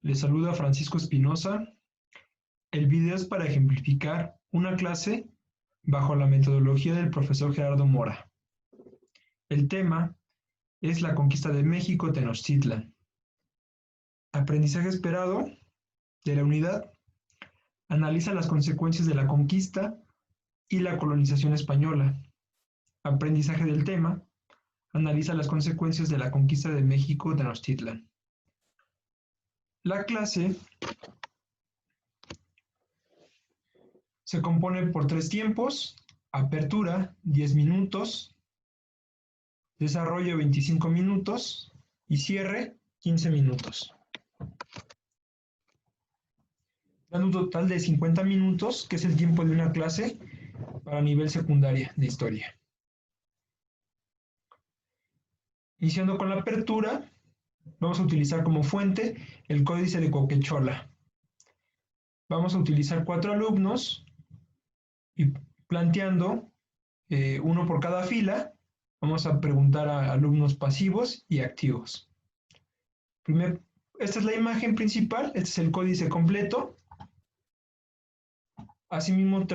Les saluda Francisco Espinosa. El video es para ejemplificar una clase bajo la metodología del profesor Gerardo Mora. El tema es la conquista de México, Tenochtitlan. Aprendizaje esperado de la unidad. Analiza las consecuencias de la conquista y la colonización española. Aprendizaje del tema. Analiza las consecuencias de la conquista de México, Tenochtitlan. La clase se compone por 3 tiempos: apertura, 10 minutos, desarrollo, 25 minutos y cierre, 15 minutos. Dando un total de 50 minutos, que es el tiempo de una clase para nivel secundaria de historia. Iniciando con la apertura, vamos a utilizar como fuente el Códice de Coquechola. Vamos a utilizar 4 alumnos y planteando uno por cada fila, vamos a preguntar a alumnos pasivos y activos. Esta es la imagen principal, este es el códice completo. Asimismo,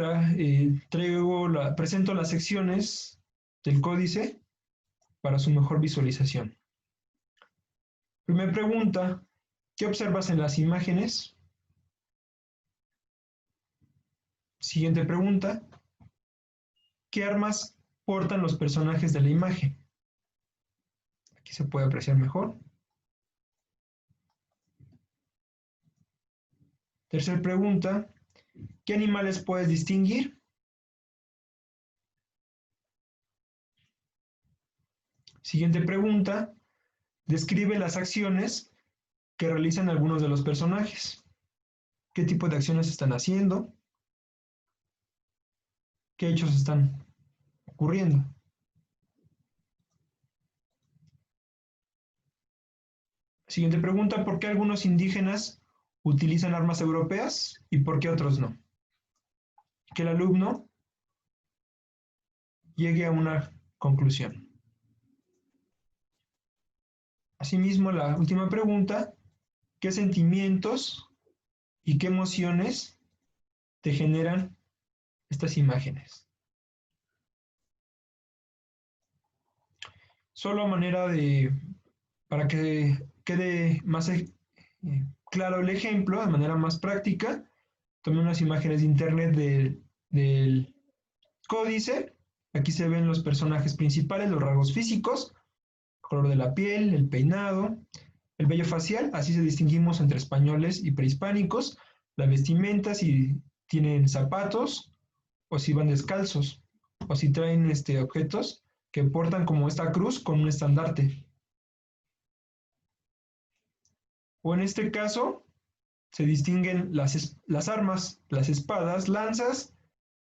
presento las secciones del códice para su mejor visualización. Primera pregunta: ¿qué observas en las imágenes? Siguiente pregunta: ¿qué armas portan los personajes de la imagen? Aquí se puede apreciar mejor. Tercera pregunta: ¿qué animales puedes distinguir? Siguiente pregunta: describe las acciones que realizan algunos de los personajes. ¿Qué tipo de acciones están haciendo? ¿Qué hechos están ocurriendo? Siguiente pregunta: ¿por qué algunos indígenas utilizan armas europeas y por qué otros no? Que el alumno llegue a una conclusión. Asimismo, la última pregunta: ¿qué sentimientos y qué emociones te generan estas imágenes? Solo a manera para que quede más claro el ejemplo, de manera más práctica, tomé unas imágenes de internet del códice. Aquí se ven los personajes principales, los rasgos físicos, color de la piel, el peinado, el vello facial. Así se distinguimos entre españoles y prehispánicos. La vestimenta, si tienen zapatos o si van descalzos o si traen objetos que portan, como esta cruz con un estandarte. O en este caso se distinguen las armas, las espadas, lanzas,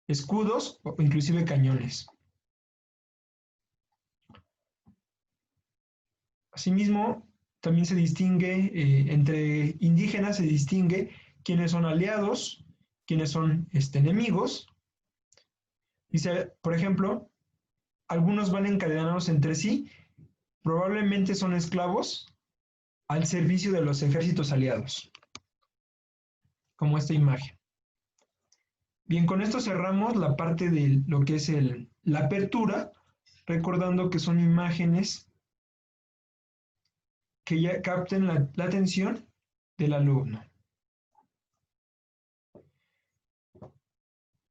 escudos o inclusive cañones. Asimismo, también se distingue, entre indígenas se distingue quiénes son aliados, quiénes son enemigos. Dice, por ejemplo, algunos van encadenados entre sí, probablemente son esclavos al servicio de los ejércitos aliados, como esta imagen. Bien, con esto cerramos la parte de lo que es la apertura, recordando que son imágenes que ya capten la atención del alumno.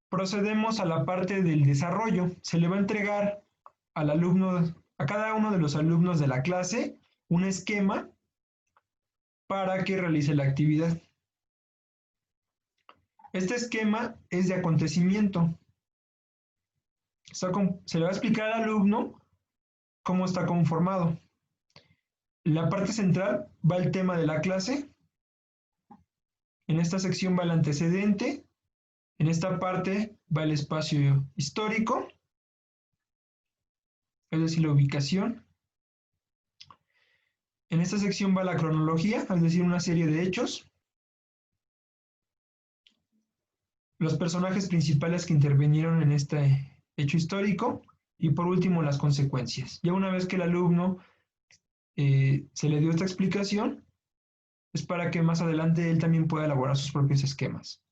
Procedemos a la parte del desarrollo. Se le va a entregar al alumno, a cada uno de los alumnos de la clase, un esquema para que realice la actividad. Este esquema es de acontecimiento. Se le va a explicar al alumno cómo está conformado. En la parte central va el tema de la clase. En esta sección va el antecedente. En esta parte va el espacio histórico, es decir, la ubicación. En esta sección va la cronología, es decir, una serie de hechos. Los personajes principales que intervinieron en este hecho histórico. Y por último, las consecuencias. Ya una vez que el alumno se le dio esta explicación, es para que más adelante él también pueda elaborar sus propios esquemas.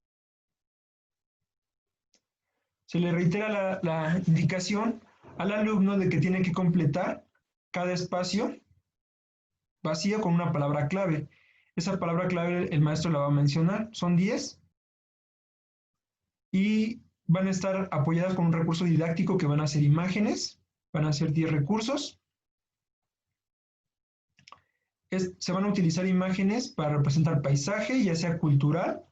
Se le reitera la indicación al alumno de que tiene que completar cada espacio vacío con una palabra clave. Esa palabra clave el maestro la va a mencionar, son 10 y van a estar apoyadas con un recurso didáctico que van a ser imágenes, van a ser 10 recursos. Se van a utilizar imágenes para representar paisaje, ya sea cultural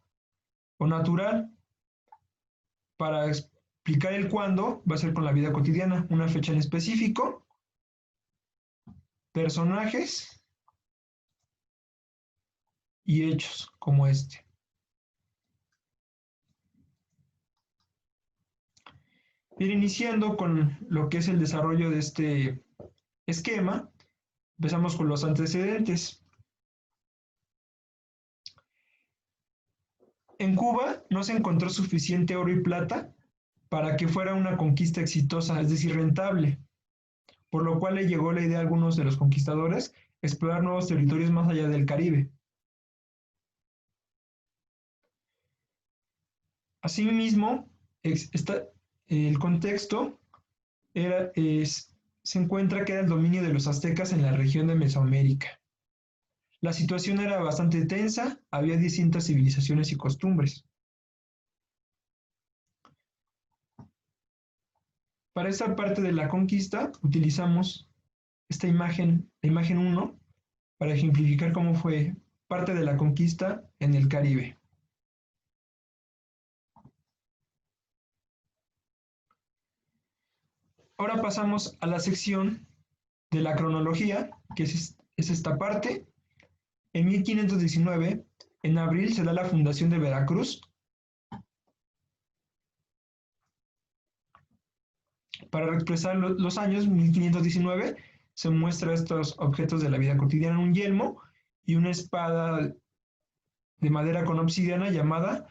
o natural. Para explicar el cuándo, va a ser con la vida cotidiana, una fecha en específico, personajes y hechos como este. Ir iniciando con lo que es el desarrollo de este esquema, empezamos con los antecedentes. En Cuba no se encontró suficiente oro y plata para que fuera una conquista exitosa, es decir, rentable, por lo cual le llegó la idea a algunos de los conquistadores explorar nuevos territorios más allá del Caribe. Asimismo, el contexto se encuentra que era el dominio de los aztecas en la región de Mesoamérica. La situación era bastante tensa, había distintas civilizaciones y costumbres. Para esta parte de la conquista utilizamos esta imagen, la imagen 1, para ejemplificar cómo fue parte de la conquista en el Caribe. Ahora pasamos a la sección de la cronología, que es esta parte. En 1519, en abril, se da la fundación de Veracruz. Para expresar los años, 1519, se muestra estos objetos de la vida cotidiana, un yelmo y una espada de madera con obsidiana llamada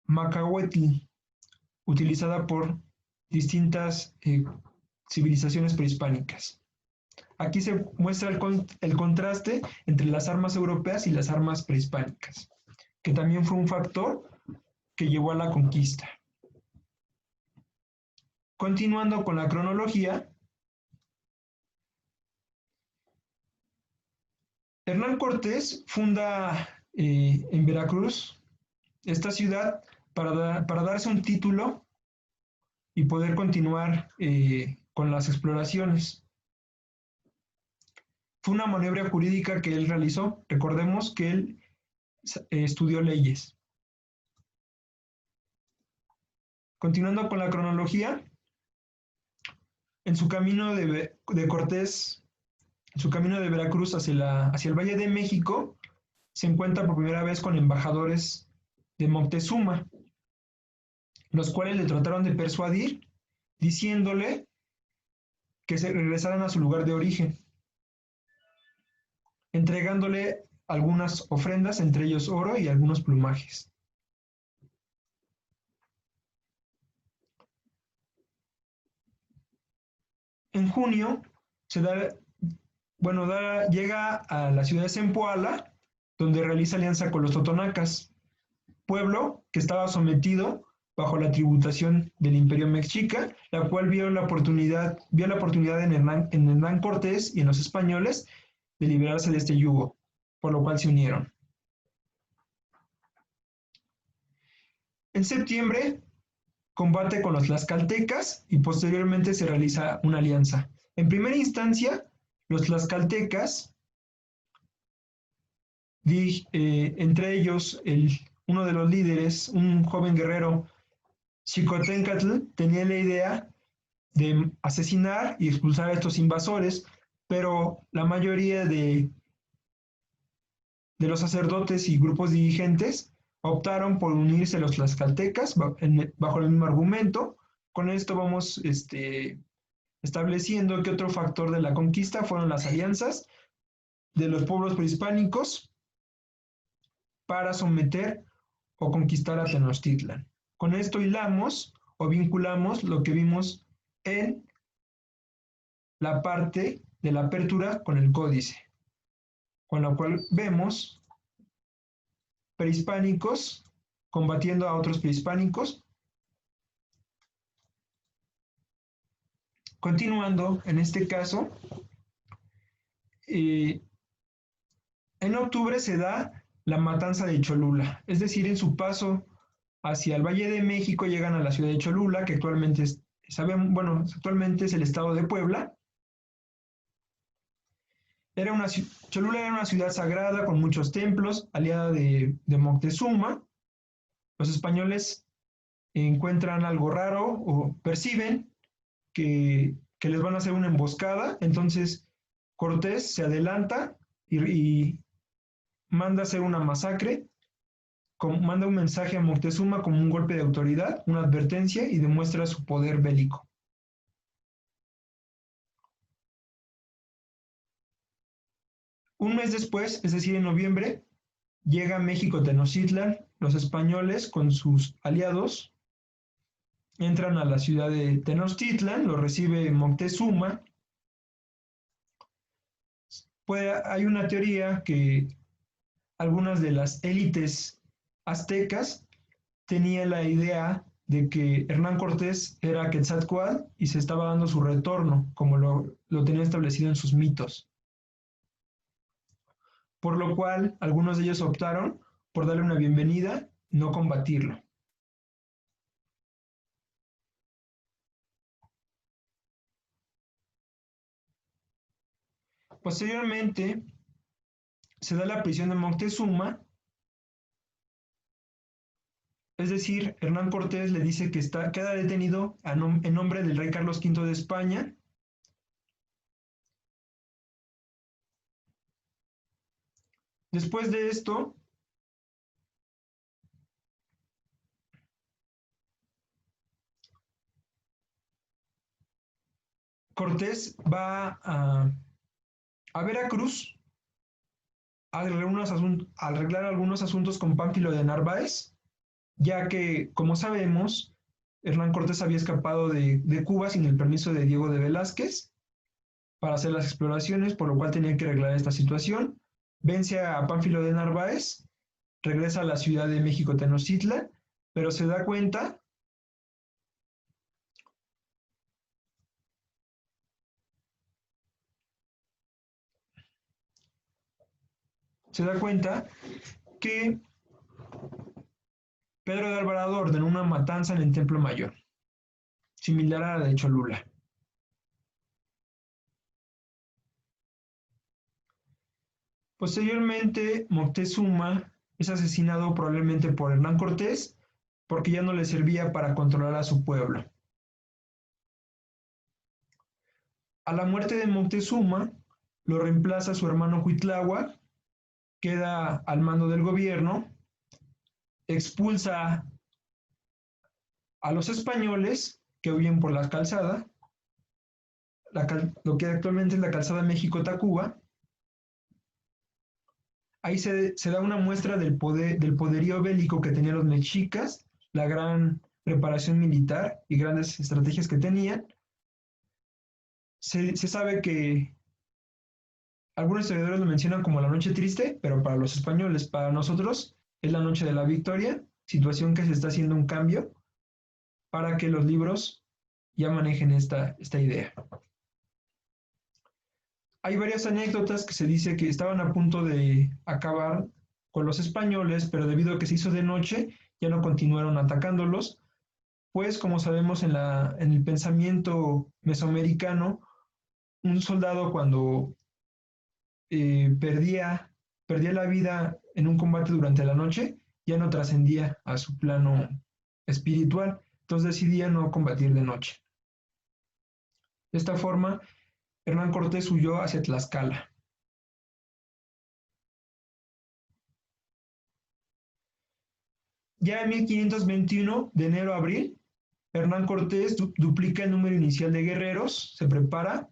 Macahuetl, utilizada por distintas civilizaciones prehispánicas. Aquí se muestra el contraste entre las armas europeas y las armas prehispánicas, que también fue un factor que llevó a la conquista. Continuando con la cronología, Hernán Cortés funda en Veracruz esta ciudad para darse un título y poder continuar con las exploraciones. Fue una maniobra jurídica que él realizó. Recordemos que él estudió leyes. Continuando con la cronología, en su camino de Cortés, en su camino de Veracruz hacia el Valle de México, se encuentra por primera vez con embajadores de Moctezuma, los cuales le trataron de persuadir diciéndole que se regresaran a su lugar de origen, entregándole algunas ofrendas, entre ellos oro y algunos plumajes. En junio llega a la ciudad de Zempoala, donde realiza alianza con los totonacas, pueblo que estaba sometido bajo la tributación del Imperio Mexica, la cual vio la oportunidad en Hernán Cortés y en los españoles de liberarse de este yugo, por lo cual se unieron. En septiembre combate con los tlaxcaltecas y posteriormente se realiza una alianza. En primera instancia, los tlaxcaltecas, entre ellos uno de los líderes, un joven guerrero, Xicoténcatl, tenía la idea de asesinar y expulsar a estos invasores, pero la mayoría de los sacerdotes y grupos dirigentes optaron por unirse a los tlaxcaltecas bajo el mismo argumento. Con esto vamos estableciendo que otro factor de la conquista fueron las alianzas de los pueblos prehispánicos para someter o conquistar a Tenochtitlan. Con esto hilamos o vinculamos lo que vimos en la parte de la apertura con el códice, con la cual vemos prehispánicos combatiendo a otros prehispánicos. Continuando, en este caso, en octubre se da la matanza de Cholula, es decir, en su paso hacia el Valle de México llegan a la ciudad de Cholula, que actualmente actualmente es el estado de Puebla. Cholula era una ciudad sagrada con muchos templos, aliada de Moctezuma. Los españoles encuentran algo raro o perciben que les van a hacer una emboscada, entonces Cortés se adelanta y manda hacer una masacre, manda un mensaje a Moctezuma como un golpe de autoridad, una advertencia y demuestra su poder bélico. Un mes después, es decir, en noviembre, llega a México Tenochtitlan, los españoles con sus aliados entran a la ciudad de Tenochtitlan, lo recibe Moctezuma. Hay una teoría que algunas de las élites aztecas tenían la idea de que Hernán Cortés era Quetzalcóatl y se estaba dando su retorno, como lo tenía establecido en sus mitos. Por lo cual, algunos de ellos optaron por darle una bienvenida, no combatirlo. Posteriormente, se da la prisión de Moctezuma, es decir, Hernán Cortés le dice que queda detenido en nombre del rey Carlos V de España. Después de esto, Cortés va a Veracruz a arreglar algunos asuntos con Pánfilo de Narváez, ya que, como sabemos, Hernán Cortés había escapado de Cuba sin el permiso de Diego de Velázquez para hacer las exploraciones, por lo cual tenía que arreglar esta situación. Vence a Pánfilo de Narváez, regresa a la Ciudad de México Tenochtitlan, pero se da cuenta que Pedro de Alvarado ordenó una matanza en el Templo Mayor, similar a la de Cholula. Posteriormente, Moctezuma es asesinado probablemente por Hernán Cortés porque ya no le servía para controlar a su pueblo. A la muerte de Moctezuma, lo reemplaza su hermano Cuitláhuac, queda al mando del gobierno, expulsa a los españoles que huyen por la calzada, lo que actualmente es la calzada México-Tacuba. Ahí se da una muestra del poderío bélico que tenían los mexicas, la gran preparación militar y grandes estrategias que tenían. Se sabe que algunos historiadores lo mencionan como la noche triste, pero para los españoles, para nosotros, es la noche de la victoria, situación que se está haciendo un cambio para que los libros ya manejen esta idea. Hay varias anécdotas que se dice que estaban a punto de acabar con los españoles, pero debido a que se hizo de noche, ya no continuaron atacándolos, pues como sabemos en el pensamiento mesoamericano, un soldado cuando perdía la vida en un combate durante la noche, ya no trascendía a su plano espiritual, entonces decidía no combatir de noche. De esta forma, Hernán Cortés huyó hacia Tlaxcala. Ya en 1521, de enero a abril, Hernán Cortés duplica el número inicial de guerreros, se prepara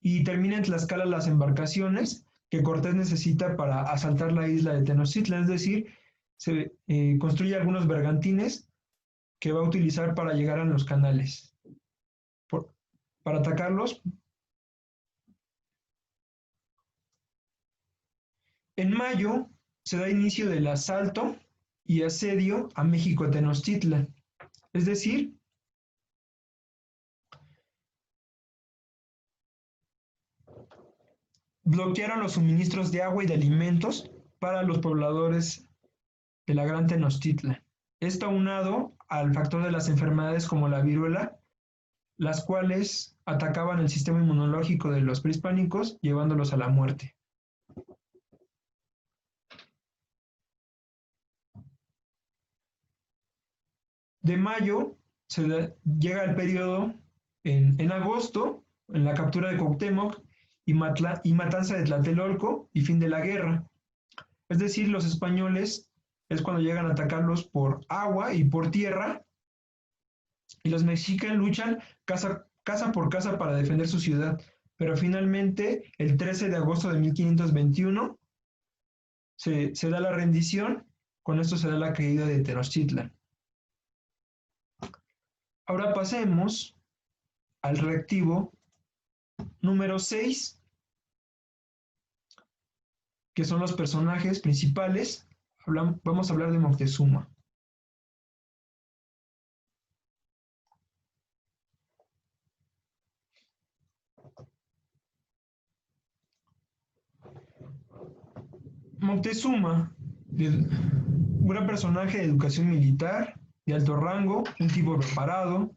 y termina en Tlaxcala las embarcaciones que Cortés necesita para asaltar la isla de Tenochtitlan, es decir, se construye algunos bergantines que va a utilizar para llegar a los canales. Para atacarlos, En mayo se da inicio del asalto y asedio a México Tenochtitlan. Es decir, bloquearon los suministros de agua y de alimentos para los pobladores de la Gran Tenochtitlan. Esto aunado al factor de las enfermedades como la viruela, las cuales atacaban el sistema inmunológico de los prehispánicos, llevándolos a la muerte. De mayo llega el periodo en agosto, en la captura de Cuauhtémoc y matanza de Tlatelolco y fin de la guerra. Es decir, los españoles es cuando llegan a atacarlos por agua y por tierra, y los mexicanos luchan casa por casa para defender su ciudad. Pero finalmente, el 13 de agosto de 1521, se da la rendición, con esto se da la caída de Tenochtitlan. Ahora pasemos al reactivo número 6, que son los personajes principales. Vamos a hablar de Moctezuma. Moctezuma, un gran personaje de educación militar, de alto rango, un tipo preparado,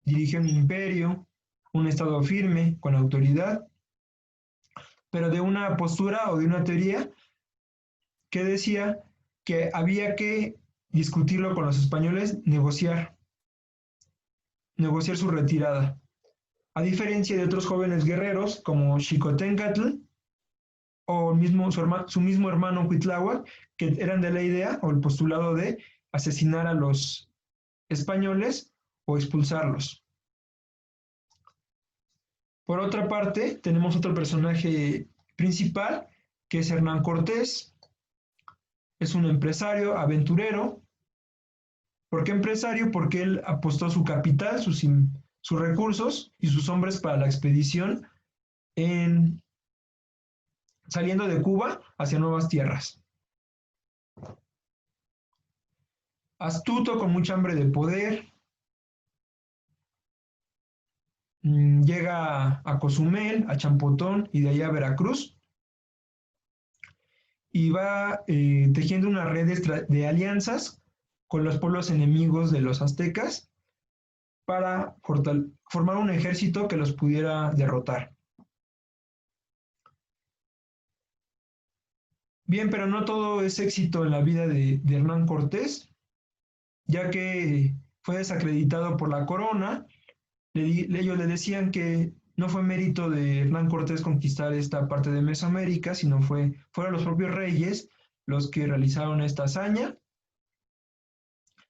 dirigió un imperio, un estado firme, con autoridad, pero de una postura o de una teoría que decía que había que discutirlo con los españoles, negociar su retirada. A diferencia de otros jóvenes guerreros como Xicoténcatl o su mismo hermano Cuitláhuac, que eran de la idea o el postulado de asesinar a los españoles o expulsarlos. Por otra parte, tenemos otro personaje principal, que es Hernán Cortés. Es un empresario, aventurero. ¿Por qué empresario? Porque él apostó su capital, sus recursos y sus hombres para la expedición saliendo de Cuba hacia nuevas tierras. Astuto, con mucha hambre de poder, llega a Cozumel, a Champotón y de allá a Veracruz, y va tejiendo una red de alianzas con los pueblos enemigos de los aztecas para formar un ejército que los pudiera derrotar. Bien, pero no todo es éxito en la vida de Hernán Cortés, ya que fue desacreditado por la corona. Ellos le decían que no fue mérito de Hernán Cortés conquistar esta parte de Mesoamérica, sino fueron los propios reyes los que realizaron esta hazaña.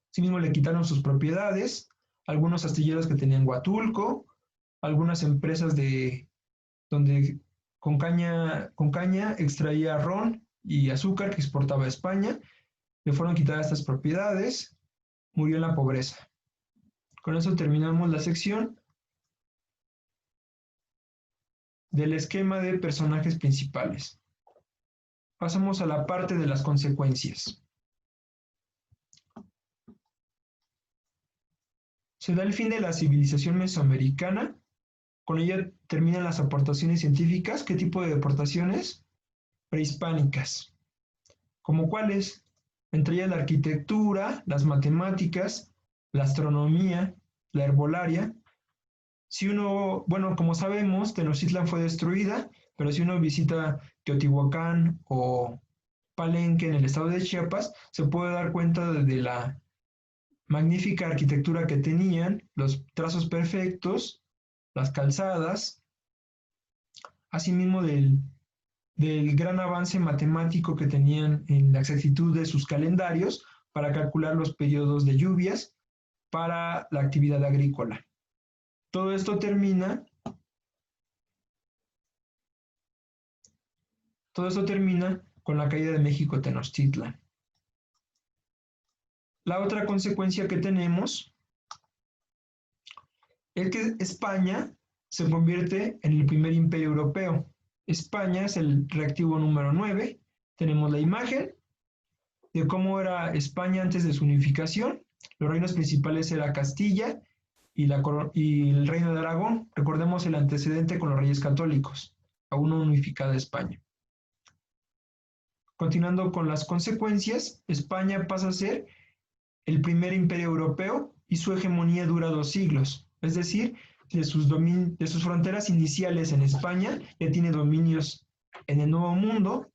Asimismo le quitaron sus propiedades, algunos astilleros que tenían Huatulco, algunas empresas donde con caña extraía ron y azúcar que exportaba a España, le fueron quitadas estas propiedades, murió en la pobreza. Con eso terminamos la sección del esquema de personajes principales. Pasamos a la parte de las consecuencias. Se da el fin de la civilización mesoamericana. Con ella terminan las aportaciones científicas. ¿Qué tipo de aportaciones? Prehispánicas. ¿Como cuáles? Entre ellas la arquitectura, las matemáticas, la astronomía, la herbolaria. Como sabemos, Tenochtitlan fue destruida, pero si uno visita Teotihuacán o Palenque en el estado de Chiapas, se puede dar cuenta de la magnífica arquitectura que tenían, los trazos perfectos, las calzadas, asimismo del gran avance matemático que tenían en la exactitud de sus calendarios para calcular los periodos de lluvias para la actividad agrícola. Todo esto termina con la caída de México Tenochtitlan. La otra consecuencia que tenemos es que España se convierte en el primer imperio europeo. España es el reactivo número 9. tenemos la imagen de cómo era España antes de su unificación. Los reinos principales eran Castilla y el Reino de Aragón. Recordemos el antecedente con los reyes católicos, aún no unificada España. Continuando con las consecuencias, España pasa a ser el primer imperio europeo y su hegemonía dura 2 siglos. Es decir, de sus fronteras iniciales en España ya tiene dominios en el Nuevo Mundo,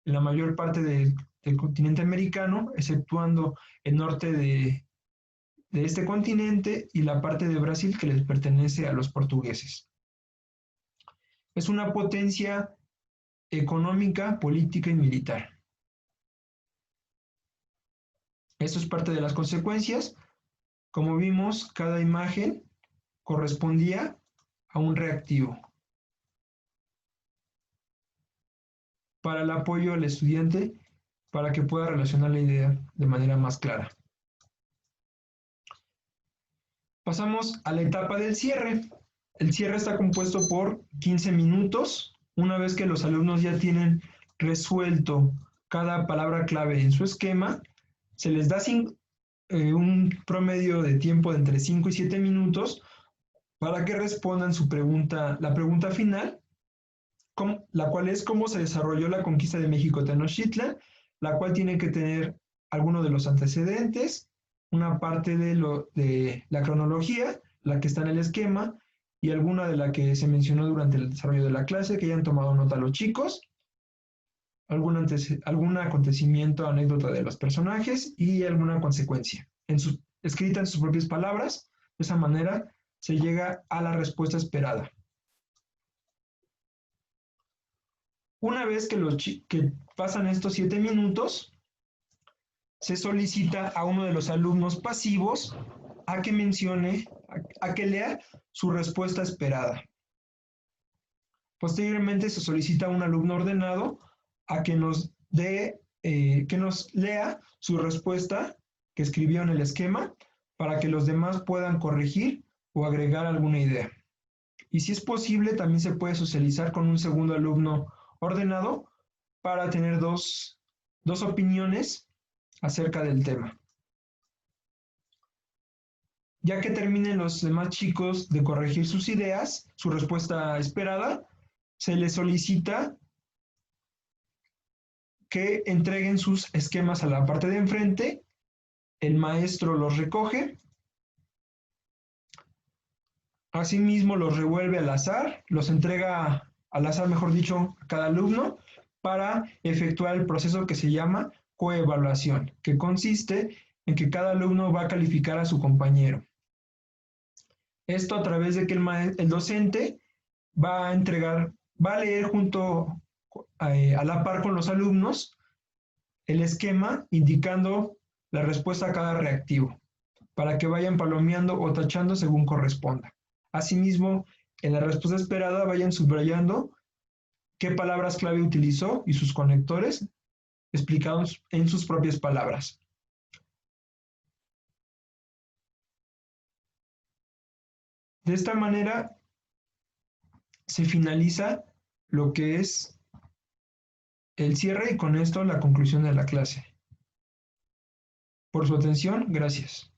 en la mayor parte del continente americano, exceptuando el norte de este continente y la parte de Brasil que les pertenece a los portugueses. Es una potencia económica, política y militar. Esto es parte de las consecuencias. Como vimos, cada imagen correspondía a un reactivo para el apoyo al estudiante para que pueda relacionar la idea de manera más clara. Pasamos a la etapa del cierre. El cierre está compuesto por 15 minutos. Una vez que los alumnos ya tienen resuelto cada palabra clave en su esquema, se les da un promedio de tiempo de entre 5 y 7 minutos para que respondan la pregunta final, la cual es cómo se desarrolló la conquista de México Tenochtitlan, la cual tiene que tener alguno de los antecedentes, una parte de la cronología, la que está en el esquema, y alguna de la que se mencionó durante el desarrollo de la clase, que hayan tomado nota los chicos, algún acontecimiento, anécdota de los personajes y alguna consecuencia, escrita en sus propias palabras. De esa manera se llega a la respuesta esperada. Una vez que pasan estos 7 minutos, se solicita a uno de los alumnos pasivos a que lea su respuesta esperada. Posteriormente se solicita a un alumno ordenado a que nos lea su respuesta que escribió en el esquema para que los demás puedan corregir o agregar alguna idea. Y si es posible, también se puede socializar con un segundo alumno ordenado para tener dos opiniones acerca del tema. Ya que terminen los demás chicos de corregir sus ideas, su respuesta esperada, se les solicita que entreguen sus esquemas a la parte de enfrente, el maestro los recoge, asimismo los revuelve al azar, los entrega al azar, mejor dicho, a cada alumno, para efectuar el proceso que se llama coevaluación, que consiste en que cada alumno va a calificar a su compañero. Esto a través de que el docente va a leer junto a la par con los alumnos el esquema indicando la respuesta a cada reactivo, para que vayan palomeando o tachando según corresponda. Asimismo, en la respuesta esperada vayan subrayando qué palabras clave utilizó y sus conectores explicados en sus propias palabras. De esta manera se finaliza lo que es el cierre y con esto la conclusión de la clase. Por su atención, gracias.